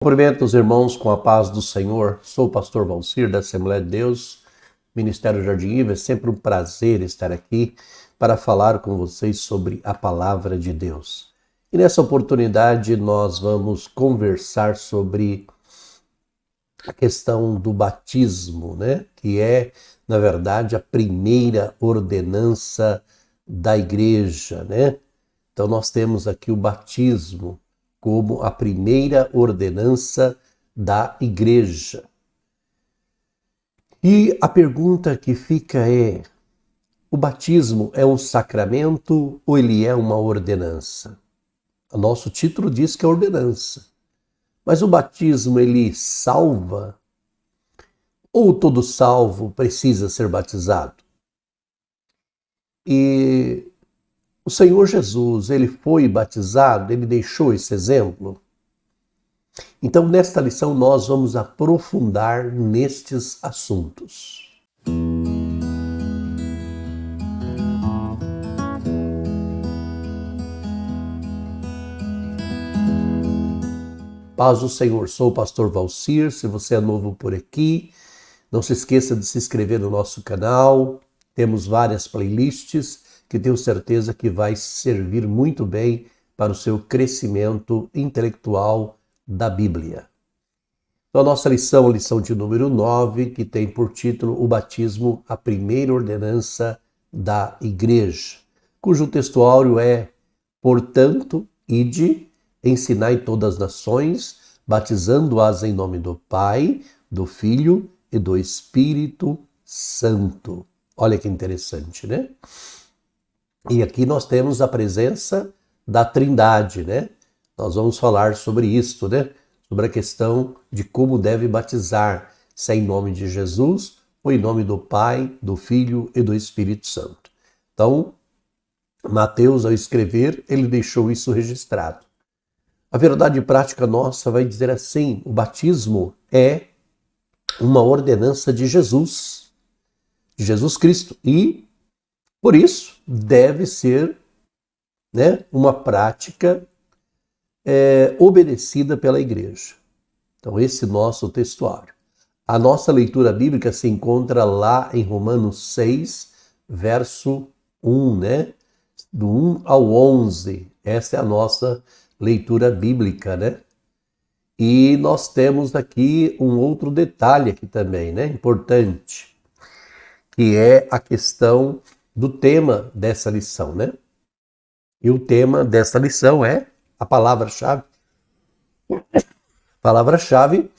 Cumprimento os irmãos com a paz do Senhor. Sou o pastor Valcir da Assembleia de Deus, Ministério Jardim Iva. É sempre um prazer estar aqui para falar com vocês sobre a palavra de Deus. E nessa oportunidade nós vamos conversar sobre a questão do batismo, né? Que é, na verdade, a primeira ordenança da igreja, né? Então nós temos aqui o batismo como a primeira ordenança da igreja. E a pergunta que fica é: o batismo é um sacramento ou ele é uma ordenança? O nosso título diz que é ordenança. Mas o batismo, ele salva? Ou todo salvo precisa ser batizado? E o Senhor Jesus, ele foi batizado, ele deixou esse exemplo. Então, nesta lição, nós vamos aprofundar nestes assuntos. Paz do Senhor, sou o pastor Valcir. Se você é novo por aqui, não se esqueça de se inscrever no nosso canal. Temos várias playlists que tenho certeza que vai servir muito bem para o seu crescimento intelectual da Bíblia. Então, a nossa lição, a lição de número 9, que tem por título o batismo, a primeira ordenança da igreja, cujo textuário é: portanto, ide, ensinai todas as nações, batizando-as em nome do Pai, do Filho e do Espírito Santo. Olha que interessante, né? E aqui nós temos a presença da Trindade, né? Nós vamos falar sobre isto, né? Sobre a questão de como deve batizar, se é em nome de Jesus ou em nome do Pai, do Filho e do Espírito Santo. Então, Mateus, ao escrever, ele deixou isso registrado. A verdade prática nossa vai dizer assim: o batismo é uma ordenança de Jesus Cristo, e por isso deve ser, né, uma prática obedecida pela igreja. Então, esse nosso textuário. A nossa leitura bíblica se encontra lá em Romanos 6, verso 1, né? Do 1 ao 11. Essa é a nossa leitura bíblica, né? E nós temos aqui um outro detalhe aqui também, né? Importante, que é a questão do tema dessa lição, né? E o tema dessa lição é a palavra-chave. A palavra-chave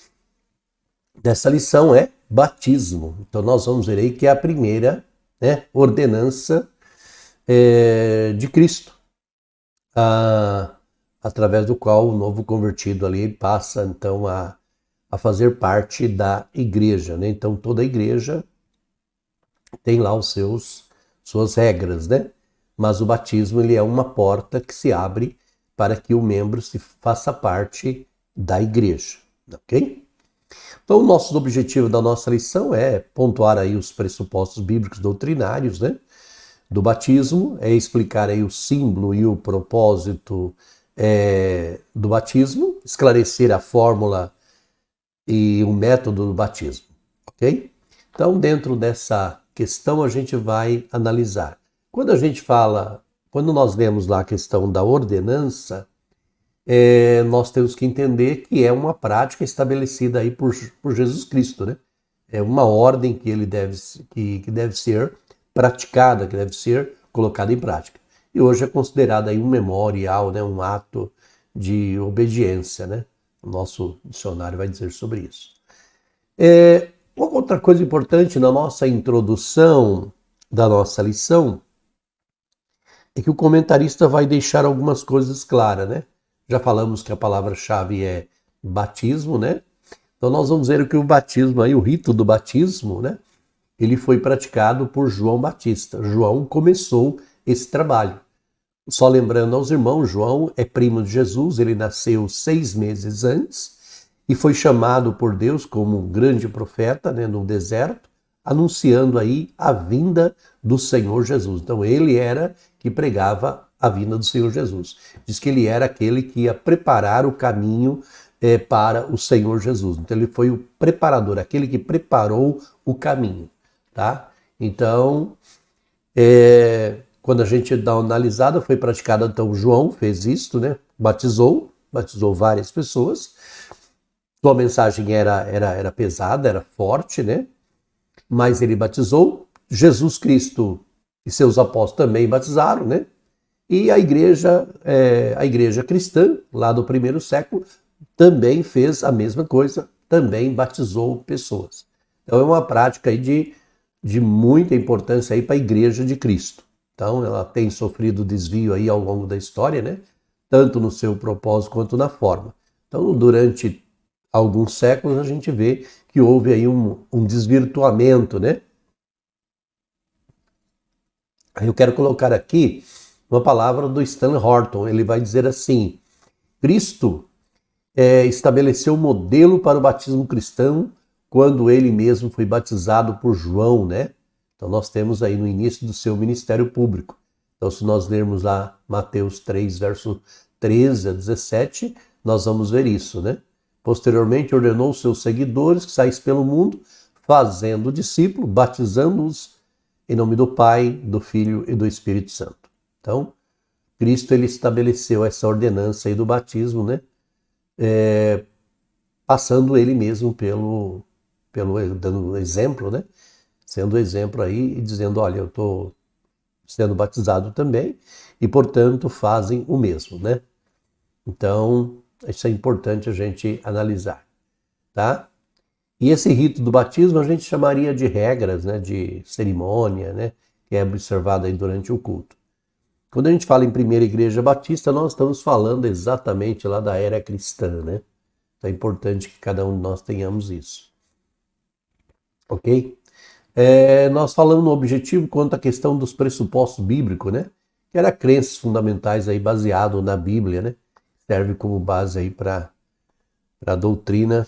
dessa lição é batismo. Então nós vamos ver aí que é a primeira, né, ordenança de Cristo, através do qual o novo convertido ali passa então a fazer parte da igreja, né? Então toda a igreja tem lá suas regras, né? Mas o batismo, ele é uma porta que se abre para que o membro se faça parte da igreja, ok? Então, o nosso objetivo da nossa lição é pontuar aí os pressupostos bíblicos doutrinários, né, do batismo, é explicar aí o símbolo e o propósito do batismo, esclarecer a fórmula e o método do batismo, ok? Então, dentro dessa questão, a gente vai analisar. Quando nós vemos lá a questão da ordenança, nós temos que entender que é uma prática estabelecida aí por Jesus Cristo, né? É uma ordem que que deve ser praticada, que deve ser colocada em prática. E hoje é considerada aí um memorial, né? Um ato de obediência, né? O nosso dicionário vai dizer sobre isso. Uma outra coisa importante na nossa introdução da nossa lição é que o comentarista vai deixar algumas coisas claras, né? Já falamos que a palavra-chave é batismo, né? Então nós vamos ver que o batismo, aí, o rito do batismo, né? Ele foi praticado por João Batista. João começou esse trabalho. Só lembrando aos irmãos, João é primo de Jesus, ele nasceu 6 meses antes e foi chamado por Deus como um grande profeta, né, no deserto, anunciando aí a vinda do Senhor Jesus. Então ele era que pregava a vinda do Senhor Jesus. Diz que ele era aquele que ia preparar o caminho para o Senhor Jesus. Então ele foi o preparador, aquele que preparou o caminho, tá? Então, quando a gente dá uma analisada, foi praticado, então João fez isto, né? Batizou várias pessoas. Sua mensagem era pesada, era forte, né? Mas ele batizou. Jesus Cristo e seus apóstolos também batizaram, né? E a igreja cristã, lá do primeiro século, também fez a mesma coisa, também batizou pessoas. Então é uma prática aí de muita importância aí para a igreja de Cristo. Então ela tem sofrido desvio aí ao longo da história, né? Tanto no seu propósito quanto na forma. Então durante alguns séculos a gente vê que houve aí um desvirtuamento, né? Aí eu quero colocar aqui uma palavra do Stanley Horton. Ele vai dizer assim: Cristo estabeleceu o modelo para o batismo cristão quando ele mesmo foi batizado por João, né? Então nós temos aí no início do seu ministério público. Então se nós lermos lá Mateus 3, verso 13 a 17, nós vamos ver isso, né? Posteriormente ordenou os seus seguidores que saíssem pelo mundo, fazendo discípulos, batizando-os em nome do Pai, do Filho e do Espírito Santo. Então, Cristo ele estabeleceu essa ordenança aí do batismo, né? Passando ele mesmo dando exemplo, né? Sendo exemplo aí e dizendo, olha, eu estou sendo batizado também e, portanto, fazem o mesmo, né? Então, isso é importante a gente analisar, tá? E esse rito do batismo a gente chamaria de regras, né? De cerimônia, né? Que é observada aí durante o culto. Quando a gente fala em primeira igreja batista, nós estamos falando exatamente lá da era cristã, né? Então é importante que cada um de nós tenhamos isso. Ok? Nós falamos no objetivo quanto à questão dos pressupostos bíblicos, né? Que eram crenças fundamentais aí baseado na Bíblia, né? Serve como base aí para a doutrina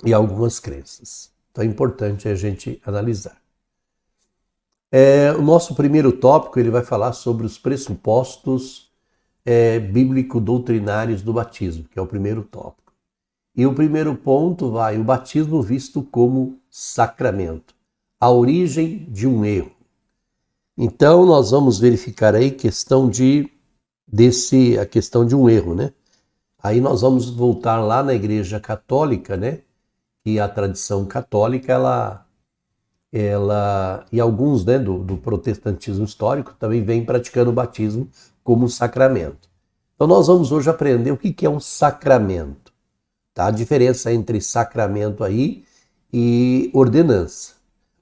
e algumas crenças. Então é importante a gente analisar. O nosso primeiro tópico ele vai falar sobre os pressupostos bíblico-doutrinários do batismo, que é o primeiro tópico. E o primeiro ponto vai o batismo visto como sacramento, a origem de um erro. Então nós vamos verificar aí a questão de um erro, né? Aí nós vamos voltar lá na Igreja Católica, né? E a tradição católica, ela e alguns, né, do protestantismo histórico também vem praticando o batismo como um sacramento. Então nós vamos hoje aprender o que é um sacramento, tá? A diferença entre sacramento aí e ordenança.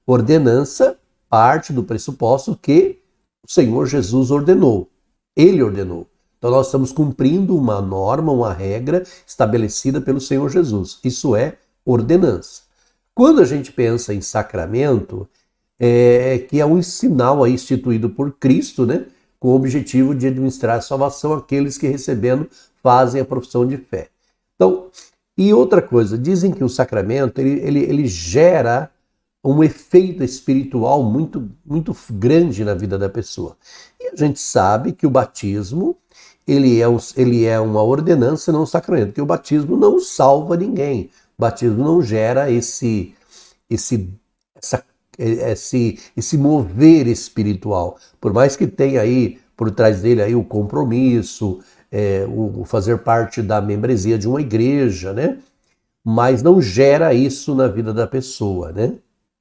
Ordenança parte do pressuposto que o Senhor Jesus ordenou. Ele ordenou. Então nós estamos cumprindo uma norma, uma regra estabelecida pelo Senhor Jesus. Isso é ordenança. Quando a gente pensa em sacramento, que é um sinal aí instituído por Cristo, né, com o objetivo de administrar a salvação àqueles que recebendo fazem a profissão de fé. Então, e outra coisa, dizem que o sacramento ele gera um efeito espiritual muito, muito grande na vida da pessoa. E a gente sabe que o batismo ele é uma ordenança, não um sacramento, porque o batismo não salva ninguém. O batismo não gera esse mover espiritual. Por mais que tenha aí por trás dele aí o compromisso, o fazer parte da membresia de uma igreja, né? Mas não gera isso na vida da pessoa, né?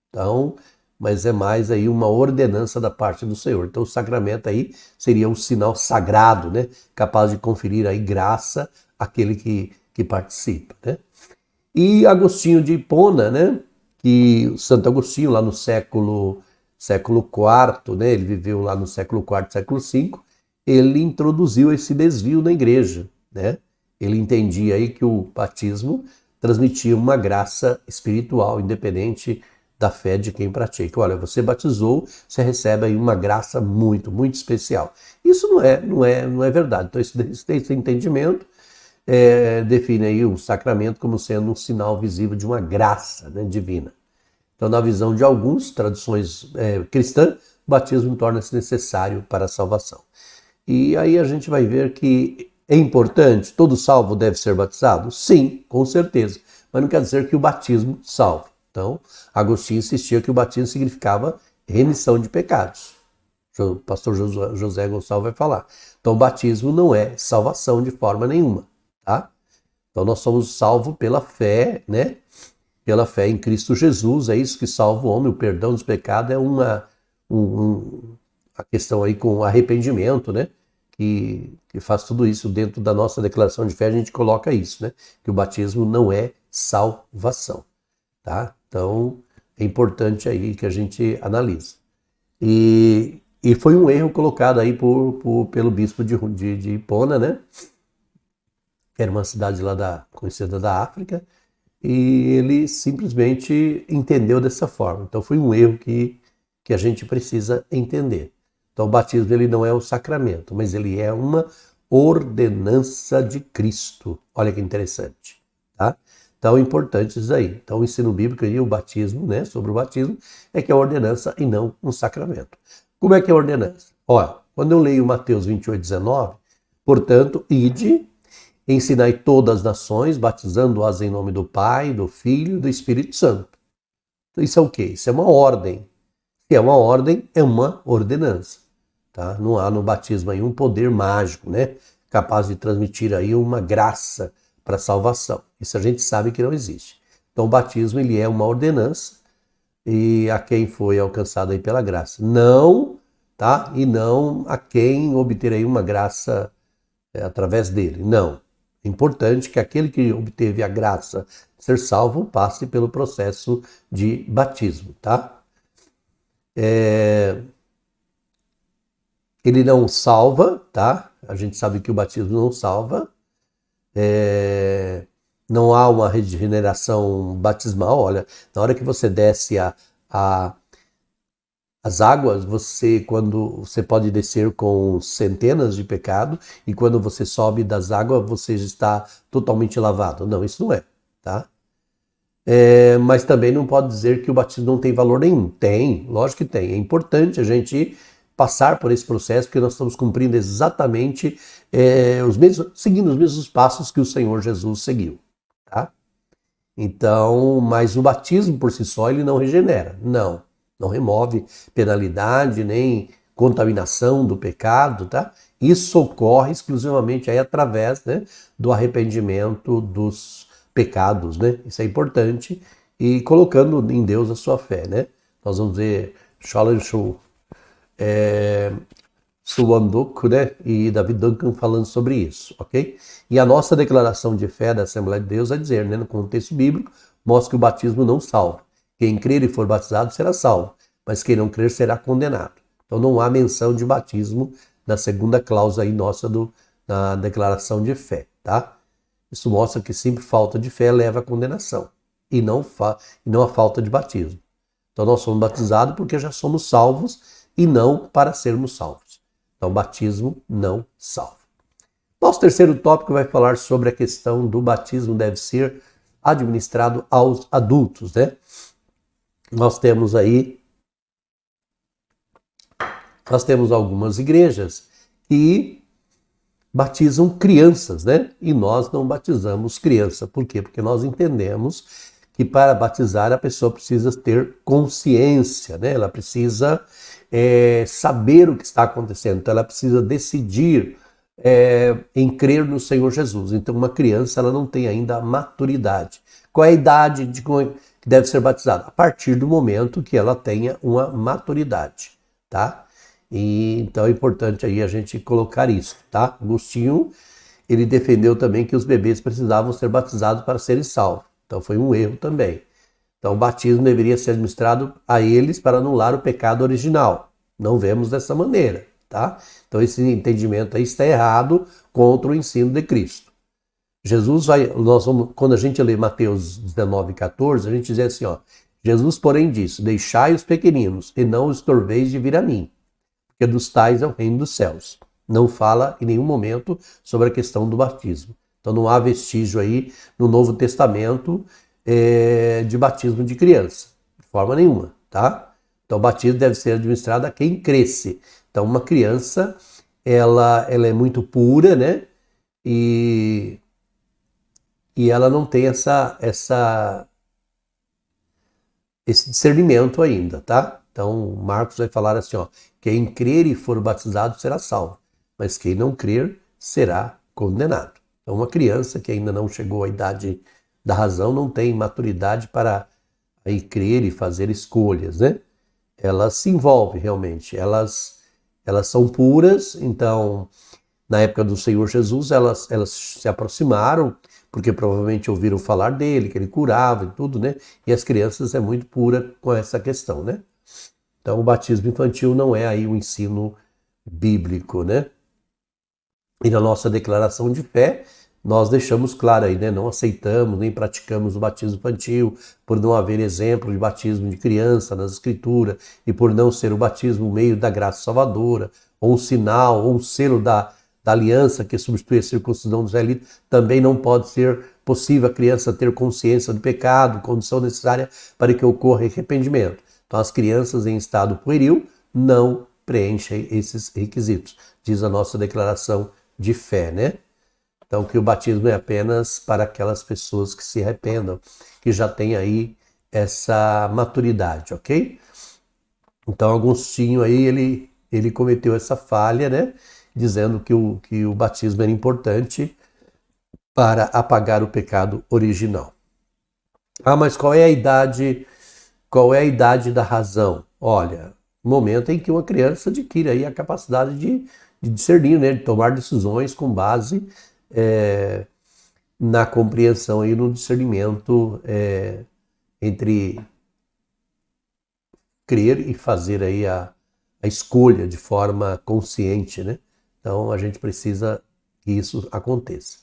Então, mas é mais aí uma ordenança da parte do Senhor. Então o sacramento aí seria um sinal sagrado, né? Capaz de conferir aí graça àquele que participa, né? E Agostinho de Hipona, né? Que Santo Agostinho lá no século IV, né? Ele viveu lá no século IV, século V, ele introduziu esse desvio na igreja, né? Ele entendia aí que o batismo transmitia uma graça espiritual, independente da fé de quem pratica. Olha, você batizou, você recebe aí uma graça muito, muito especial. Isso não é verdade. Então esse entendimento define aí o sacramento como sendo um sinal visível de uma graça, né, divina. Então, na visão de algumas tradições cristãs, o batismo torna-se necessário para a salvação. E aí a gente vai ver que É importante? Todo salvo deve ser batizado? Sim, com certeza. Mas não quer dizer que o batismo salva. Então, Agostinho insistia que o batismo significava remissão de pecados. O pastor José Gonçalves vai falar. Então, o batismo não é salvação de forma nenhuma, tá? Então, nós somos salvos pela fé, né? Pela fé em Cristo Jesus, é isso que salva o homem. O perdão dos pecados é a questão aí com arrependimento, né? Que faz tudo isso dentro da nossa declaração de fé, a gente coloca isso, né? Que o batismo não é salvação, tá? Então, é importante aí que a gente analise. E foi um erro colocado aí pelo bispo de Hipona, né? Que era uma cidade lá conhecida da África, e ele simplesmente entendeu dessa forma. Então foi um erro que a gente precisa entender. Então o batismo ele não é um sacramento, mas ele é uma ordenança de Cristo. Olha que interessante, tá? Então é importante isso aí. Então o ensino bíblico e o batismo, né, sobre o batismo, é que é ordenança e não um sacramento. Como é que é ordenança? Olha, quando eu leio Mateus 28:19, portanto, ide, ensinai todas as nações, batizando-as em nome do Pai, do Filho e do Espírito Santo. Então, isso é o quê? Isso é uma ordem. Se é uma ordem, é uma ordenança. Tá? Não há no batismo aí um poder mágico, né? Capaz de transmitir aí uma graça para a salvação. Isso a gente sabe que não existe. Então o batismo ele é uma ordenança e a quem foi alcançado aí pela graça. Não, tá? E não a quem obter aí uma graça através dele. Não. É importante que aquele que obteve a graça de ser salvo passe pelo processo de batismo, tá? Ele não salva, tá? A gente sabe que o batismo não salva. Não há uma regeneração batismal. Olha, na hora que você desce as águas, quando você pode descer com centenas de pecados e quando você sobe das águas, você está totalmente lavado. Não, isso não é, tá? Mas também não pode dizer que o batismo não tem valor nenhum. Tem, lógico que tem. É importante a gente passar por esse processo, porque nós estamos cumprindo exatamente seguindo os mesmos passos que o Senhor Jesus seguiu, tá? Então, mas o batismo por si só ele não regenera, não remove penalidade nem contaminação do pecado, tá? Isso ocorre exclusivamente aí através, né, do arrependimento dos pecados, né? Isso é importante e colocando em Deus a sua fé, né? Nós vamos ver Shalom Suwandok, né, e David Duncan falando sobre isso, ok? E a nossa declaração de fé da Assembleia de Deus é dizer, né, no contexto bíblico, mostra que o batismo não salva. Quem crer e for batizado será salvo, mas quem não crer será condenado. Então não há menção de batismo na segunda cláusula aí nossa na declaração de fé, tá? Isso mostra que sempre falta de fé leva à condenação e não a falta de batismo. Então nós somos batizados porque já somos salvos e não para sermos salvos. Então, batismo não salva. Nosso terceiro tópico vai falar sobre a questão do batismo deve ser administrado aos adultos, né? Nós temos algumas igrejas que batizam crianças, né? E nós não batizamos criança. Por quê? Porque nós entendemos que para batizar a pessoa precisa ter consciência, né? Ela precisa saber o que está acontecendo, então ela precisa decidir em crer no Senhor Jesus. Então uma criança ela não tem ainda a maturidade. Qual é a idade que deve ser batizada? A partir do momento que ela tenha uma maturidade, tá? E então é importante aí a gente colocar isso, tá? Agostinho, ele defendeu também que os bebês precisavam ser batizados para serem salvos. Então foi um erro também. Então o batismo deveria ser administrado a eles para anular o pecado original. Não vemos dessa maneira, tá? Então esse entendimento aí está errado contra o ensino de Cristo. Quando a gente lê Mateus 19:14, a gente diz assim, ó, Jesus, porém, disse, deixai os pequeninos e não os torveis de vir a mim, porque dos tais é o reino dos céus. Não fala em nenhum momento sobre a questão do batismo. Então não há vestígio aí no Novo Testamento de batismo de criança, de forma nenhuma, tá? Então o batismo deve ser administrado a quem cresce. Então uma criança, ela é muito pura, né? e ela não tem esse discernimento ainda, tá? Então, Marcos vai falar assim, ó, quem crer e for batizado será salvo, mas quem não crer será condenado. Então, uma criança que ainda não chegou à idade da razão, não tem maturidade para aí crer e fazer escolhas, né? Elas se envolvem realmente, elas são puras, então na época do Senhor Jesus, elas se aproximaram, porque provavelmente ouviram falar dele, que ele curava e tudo, né? E as crianças é muito pura com essa questão, né? Então o batismo infantil não é aí um ensino bíblico, né? E na nossa declaração de fé, nós deixamos claro aí, né? Não aceitamos nem praticamos o batismo infantil, por não haver exemplo de batismo de criança nas Escrituras, e por não ser o batismo o meio da graça salvadora, ou um sinal, ou um selo da aliança que substitui a circuncisão dos israelitas, também não pode ser possível a criança ter consciência do pecado, condição necessária para que ocorra arrependimento. Então as crianças em estado pueril não preenchem esses requisitos, diz a nossa declaração de fé, né? Então que o batismo é apenas para aquelas pessoas que se arrependam, que já têm aí essa maturidade, ok? Então Agostinho aí, ele cometeu essa falha, né? Dizendo que o batismo era importante para apagar o pecado original. Ah, mas qual é a idade da razão? Olha, o momento em que uma criança adquire aí a capacidade de discernir, né? De tomar decisões com base na compreensão e no discernimento entre crer e fazer aí a escolha de forma consciente, né? Então a gente precisa que isso aconteça.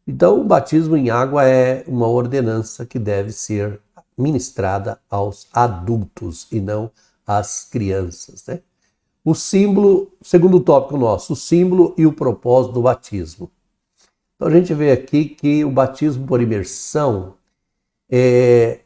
Então o batismo em água é uma ordenança que deve ser ministrada aos adultos e não às crianças, né? O símbolo, segundo tópico nosso, o símbolo e o propósito do batismo. Então a gente vê aqui que o batismo por imersão é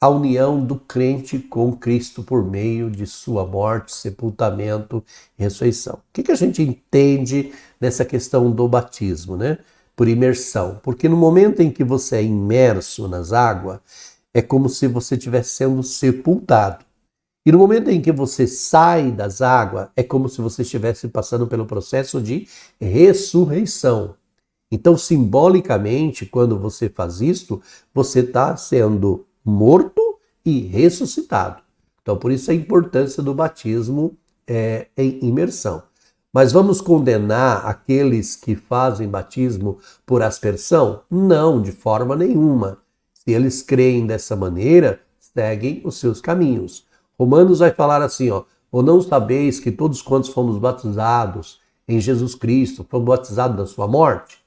a união do crente com Cristo por meio de sua morte, sepultamento e ressurreição. O que a gente entende nessa questão do batismo, né? Por imersão. Porque no momento em que você é imerso nas águas, é como se você estivesse sendo sepultado. E no momento em que você sai das águas, é como se você estivesse passando pelo processo de ressurreição. Então, simbolicamente, quando você faz isto, você está sendo morto e ressuscitado. Então, por isso a importância do batismo em imersão. Mas vamos condenar aqueles que fazem batismo por aspersão? Não, de forma nenhuma. Se eles creem dessa maneira, seguem os seus caminhos. Romanos vai falar assim, ó, ou não sabeis que todos quantos fomos batizados em Jesus Cristo, fomos batizados na sua morte?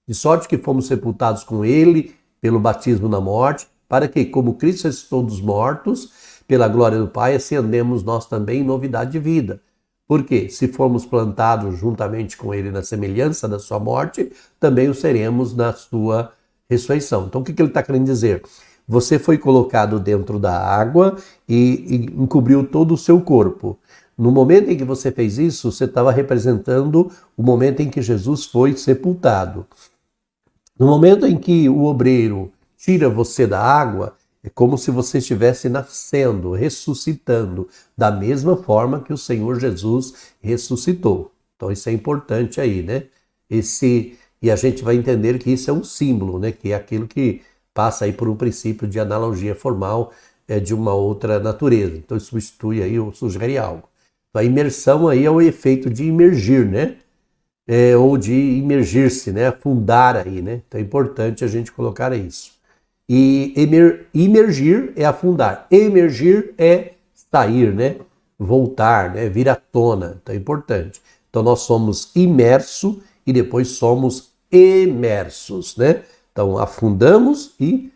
De sorte que fomos sepultados com ele pelo batismo na morte, para que, como Cristo ressuscitou dos mortos, pela glória do Pai, assim andemos nós também em novidade de vida. Porque, se formos plantados juntamente com ele na semelhança da sua morte, também o seremos na sua ressurreição. Então, o que ele está querendo dizer? Você foi colocado dentro da água e encobriu todo o seu corpo. No momento em que você fez isso, você estava representando o momento em que Jesus foi sepultado. No momento em que o obreiro tira você da água, é como se você estivesse nascendo, ressuscitando, da mesma forma que o Senhor Jesus ressuscitou. Então isso é importante aí, né? E a gente vai entender que isso é um símbolo, né? Que é aquilo que passa aí por um princípio de analogia formal de uma outra natureza. Então isso substitui aí ou sugere algo. Então, a imersão aí é o efeito de imergir, né? Ou de imergir-se, né? Afundar aí, né? Então é importante a gente colocar isso. E imergir é afundar, emergir é sair, né? Voltar, né? Vir à tona, então é importante. Então nós somos imersos e depois somos emersos, né? Então afundamos e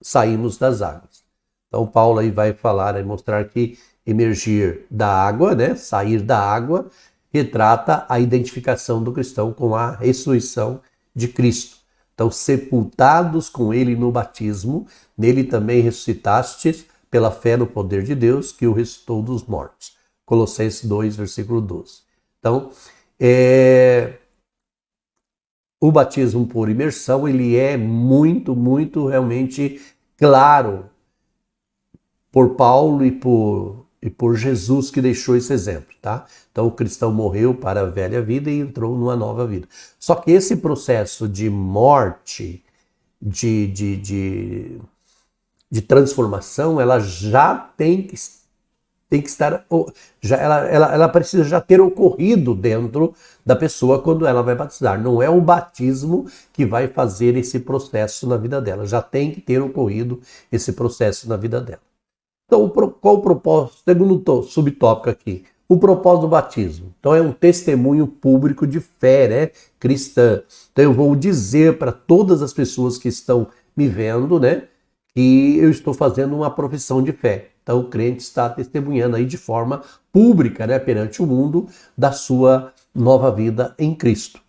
saímos das águas. Então Paulo aí vai falar e mostrar que emergir da água, né? Sair da água, retrata a identificação do cristão com a ressurreição de Cristo. Então, sepultados com ele no batismo, nele também ressuscitastes pela fé no poder de Deus que o ressuscitou dos mortos. Colossenses 2, versículo 12. Então, o batismo por imersão, ele é muito, muito realmente claro por Paulo e por Jesus, que deixou esse exemplo, tá? Então o cristão morreu para a velha vida e entrou numa nova vida. Só que esse processo de morte, de transformação, ela já tem que estar, ela precisa já ter ocorrido dentro da pessoa quando ela vai batizar. Não é o batismo que vai fazer esse processo na vida dela, já tem que ter ocorrido esse processo na vida dela. Então, qual o propósito? Segundo subtópico aqui, o propósito do batismo. Então, é um testemunho público de fé, né, cristã. Então, eu vou dizer para todas as pessoas que estão me vendo, né, que eu estou fazendo uma profissão de fé. Então, o crente está testemunhando aí de forma pública, né, perante o mundo, da sua nova vida em Cristo.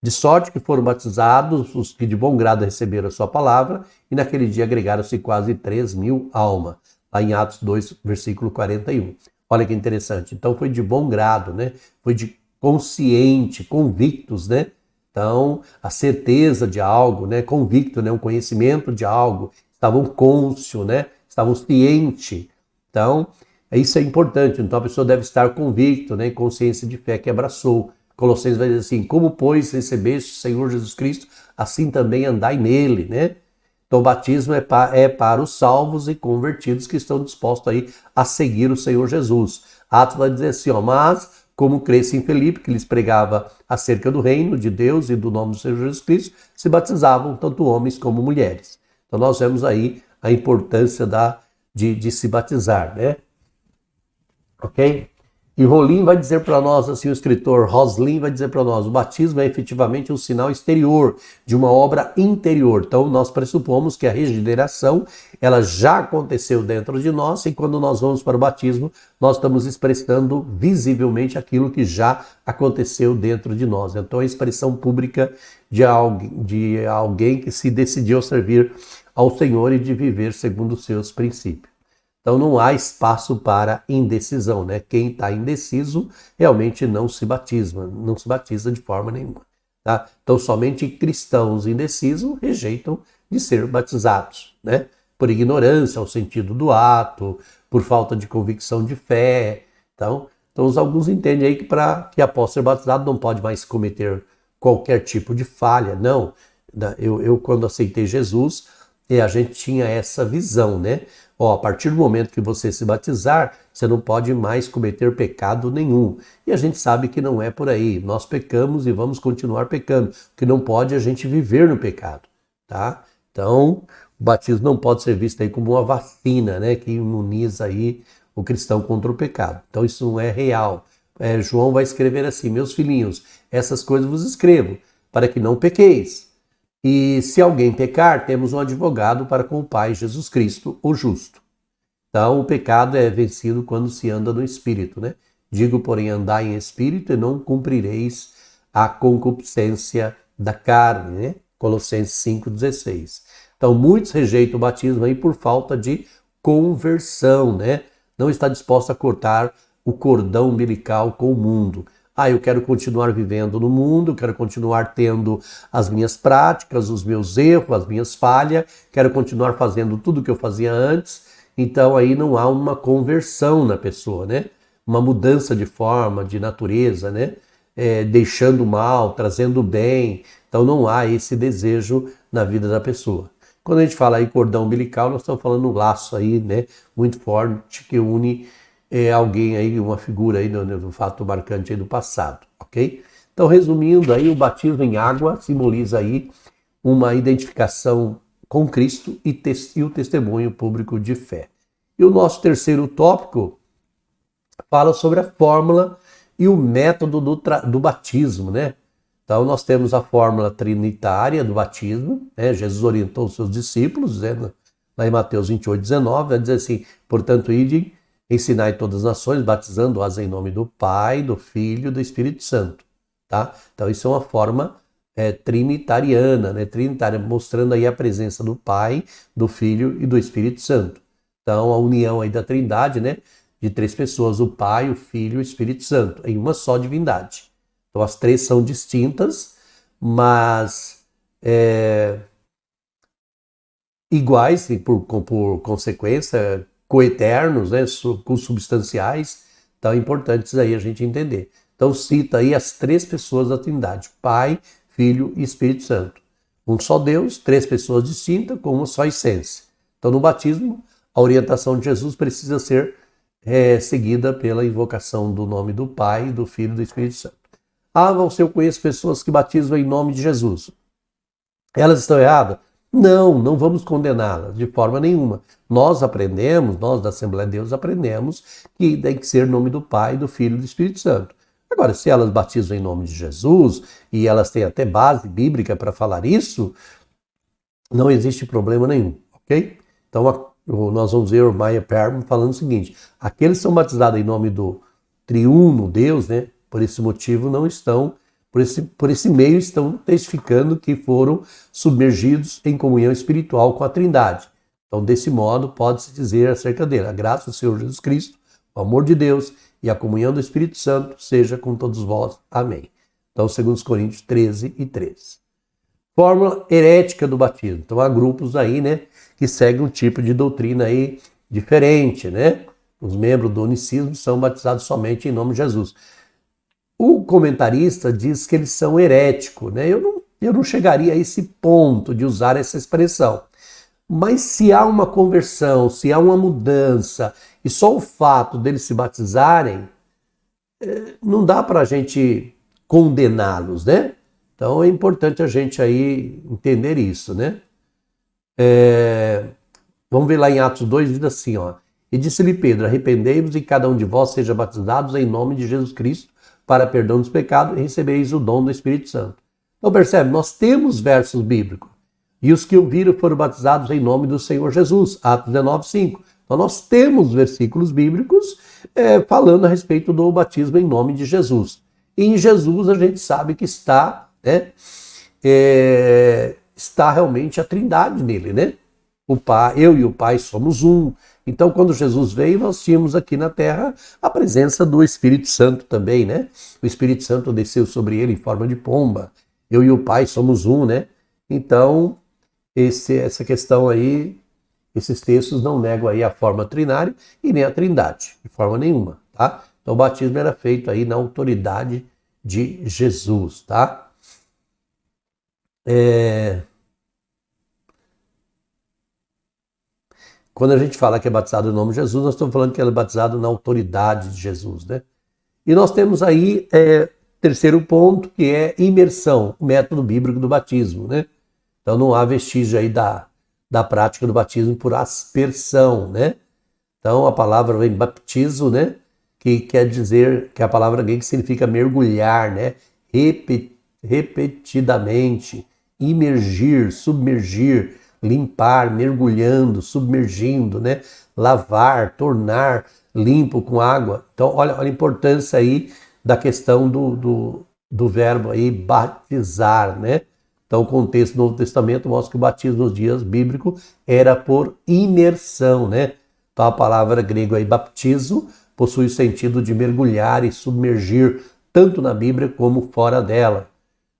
De sorte que foram batizados os que de bom grado receberam a sua palavra, e naquele dia agregaram-se quase 3.000 almas. Lá em Atos 2, versículo 41. Olha que interessante. Então foi de bom grado, né? Foi de consciente, convictos, né? Então, a certeza de algo, né? Convicto, né? Um conhecimento de algo. Estavam cônscio, né? Estavam cientes. Então, isso é importante. Então, a pessoa deve estar convicto, né? Consciência de fé que abraçou. Colossenses vai dizer assim, como, pois, recebeste o Senhor Jesus Cristo, assim também andai nele, né? Então, o batismo é para os salvos e convertidos que estão dispostos aí a seguir o Senhor Jesus. Atos vai dizer assim, ó, mas como cresce em Filipe, que lhes pregava acerca do reino de Deus e do nome do Senhor Jesus Cristo, se batizavam tanto homens como mulheres. Então, nós vemos aí a importância de se batizar, né? Ok? E Rolim vai dizer para nós, assim, o escritor Roslin vai dizer para nós, o batismo é efetivamente um sinal exterior de uma obra interior. Então, nós pressupomos que a regeneração, ela já aconteceu dentro de nós, e quando nós vamos para o batismo, nós estamos expressando visivelmente aquilo que já aconteceu dentro de nós. Então, a expressão pública de alguém que se decidiu servir ao Senhor e de viver segundo os seus princípios. Então não há espaço para indecisão, né? Quem está indeciso realmente não se batiza de forma nenhuma. Tá? Então somente cristãos indecisos rejeitam de ser batizados, né? Por ignorância ao sentido do ato, por falta de convicção de fé. Então alguns entendem aí que após ser batizado não pode mais cometer qualquer tipo de falha. Não, eu quando aceitei Jesus, a gente tinha essa visão, né? Ó, a partir do momento que você se batizar, você não pode mais cometer pecado nenhum. E a gente sabe que não é por aí. Nós pecamos e vamos continuar pecando. O que não pode é a gente viver no pecado, tá? Então, o batismo não pode ser visto aí como uma vacina, né? Que imuniza aí o cristão contra o pecado. Então, isso não é real. João vai escrever assim, meus filhinhos, essas coisas vos escrevo, para que não pequeis. E se alguém pecar, temos um advogado para com o Pai, Jesus Cristo, o justo. Então, o pecado é vencido quando se anda no Espírito, né? Digo, porém, andai em Espírito e não cumprireis a concupiscência da carne, né? Colossenses 5,16. Então, muitos rejeitam o batismo aí por falta de conversão, né? Não está disposto a cortar o cordão umbilical com o mundo. Eu quero continuar vivendo no mundo, quero continuar tendo as minhas práticas, os meus erros, as minhas falhas, quero continuar fazendo tudo o que eu fazia antes. Então aí não há uma conversão na pessoa, né? Uma mudança de forma, de natureza, né? Deixando o mal, trazendo o bem. Então não há esse desejo na vida da pessoa. Quando a gente fala aí cordão umbilical, nós estamos falando um laço aí, né? Muito forte que une alguém aí, uma figura aí do fato marcante aí do passado, ok? Então, resumindo aí, o batismo em água simboliza aí uma identificação com Cristo e o testemunho público de fé. E o nosso terceiro tópico fala sobre a fórmula e o método do batismo, né? Então, nós temos a fórmula trinitária do batismo, né? Jesus orientou os seus discípulos, dizendo, lá em Mateus 28:19, vai dizer assim, portanto, ide, ensinai todas as nações, batizando-as em nome do Pai, do Filho e do Espírito Santo. Tá? Então isso é uma forma trinitariana, né? Trinitária, mostrando aí a presença do Pai, do Filho e do Espírito Santo. Então a união aí da Trindade, né? De três pessoas, o Pai, o Filho e o Espírito Santo, em uma só divindade. Então as três são distintas, mas iguais e por consequência coeternos, né, consubstanciais, tão importantes aí a gente entender. Então cita aí as 3 pessoas da Trindade, Pai, Filho e Espírito Santo. Um só Deus, 3 pessoas distintas com uma só essência. Então no batismo, a orientação de Jesus precisa ser seguida pela invocação do nome do Pai, do Filho e do Espírito Santo. Eu conheço pessoas que batizam em nome de Jesus. Elas estão erradas? Não, não vamos condená-las de forma nenhuma. Nós da Assembleia de Deus aprendemos que tem que ser em nome do Pai, do Filho e do Espírito Santo. Agora, se elas batizam em nome de Jesus, e elas têm até base bíblica para falar isso, não existe problema nenhum, ok? Então, nós vamos ver o Maya Perman falando o seguinte: aqueles que são batizados em nome do triuno Deus, né, por esse motivo não estão, por esse meio estão testificando que foram submergidos em comunhão espiritual com a Trindade. Então, desse modo, pode-se dizer acerca dele: a graça do Senhor Jesus Cristo, o amor de Deus e a comunhão do Espírito Santo seja com todos vós. Amém. Então, 2 Coríntios 13 e 13. Fórmula herética do batismo. Então, há grupos aí, né, que seguem um tipo de doutrina aí diferente, né? Os membros do unicismo são batizados somente em nome de Jesus. O comentarista diz que eles são heréticos, né? Eu não chegaria a esse ponto de usar essa expressão. Mas se há uma conversão, se há uma mudança, e só o fato deles se batizarem, não dá para a gente condená-los, né? Então é importante a gente aí entender isso, né? Vamos ver lá em Atos 2, diz assim, ó. E disse-lhe Pedro: arrependei-vos e cada um de vós seja batizados em nome de Jesus Cristo para perdão dos pecados e recebereis o dom do Espírito Santo. Então percebe, nós temos versos bíblicos. E os que ouviram foram batizados em nome do Senhor Jesus, Atos 19, 5. Então nós temos versículos bíblicos falando a respeito do batismo em nome de Jesus. E em Jesus a gente sabe que está, né, está realmente a Trindade nele, né? O Pai, eu e o Pai somos um. Então, quando Jesus veio, nós tínhamos aqui na Terra a presença do Espírito Santo também, né? O Espírito Santo desceu sobre ele em forma de pomba. Eu e o Pai somos um, né? Então, essa questão aí, esses textos não negam aí a forma trinária e nem a Trindade, de forma nenhuma, tá? Então, o batismo era feito aí na autoridade de Jesus, tá? Quando a gente fala que é batizado em nome de Jesus, nós estamos falando que ele é batizado na autoridade de Jesus, né? E nós temos aí terceiro ponto, que é imersão, o método bíblico do batismo, né? Então não há vestígio aí da prática do batismo por aspersão, né? Então a palavra vem baptizo, né? Que quer dizer, que a palavra grega significa mergulhar, né? Repetidamente, imergir, submergir, limpar, mergulhando, submergindo, né? Lavar, tornar limpo com água. Então, olha a importância aí da questão do verbo aí batizar, né? Então, o contexto do Novo Testamento mostra que o batismo nos dias bíblicos era por imersão, né? Então, a palavra grega aí, baptizo, possui o sentido de mergulhar e submergir, tanto na Bíblia como fora dela.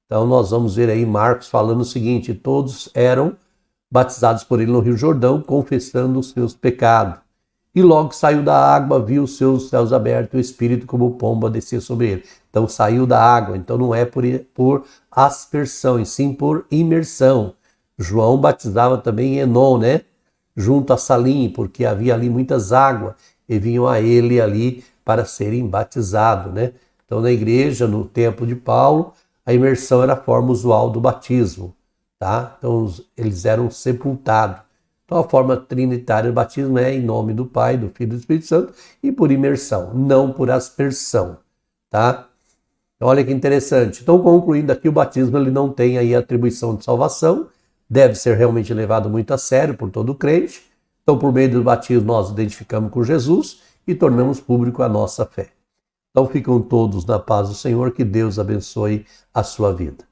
Então, nós vamos ver aí Marcos falando o seguinte: todos eram batizados por ele no Rio Jordão, confessando os seus pecados. E logo que saiu da água, viu os seus céus abertos, o Espírito como pomba descer sobre ele. Então saiu da água, então não é por aspersão, e sim por imersão. João batizava também em Enon, né? Junto a Salim, porque havia ali muitas águas, e vinham a ele ali para serem batizados, né? Então na igreja, no tempo de Paulo, a imersão era a forma usual do batismo, tá? Então eles eram sepultados. Então a forma trinitária do batismo é em nome do Pai, do Filho e do Espírito Santo e por imersão, não por aspersão, tá? Então, olha que interessante. Então, concluindo aqui, o batismo ele não tem aí atribuição de salvação, deve ser realmente levado muito a sério por todo crente. Então, por meio do batismo, nós identificamos com Jesus e tornamos público a nossa fé. Então, ficam todos na paz do Senhor, que Deus abençoe a sua vida.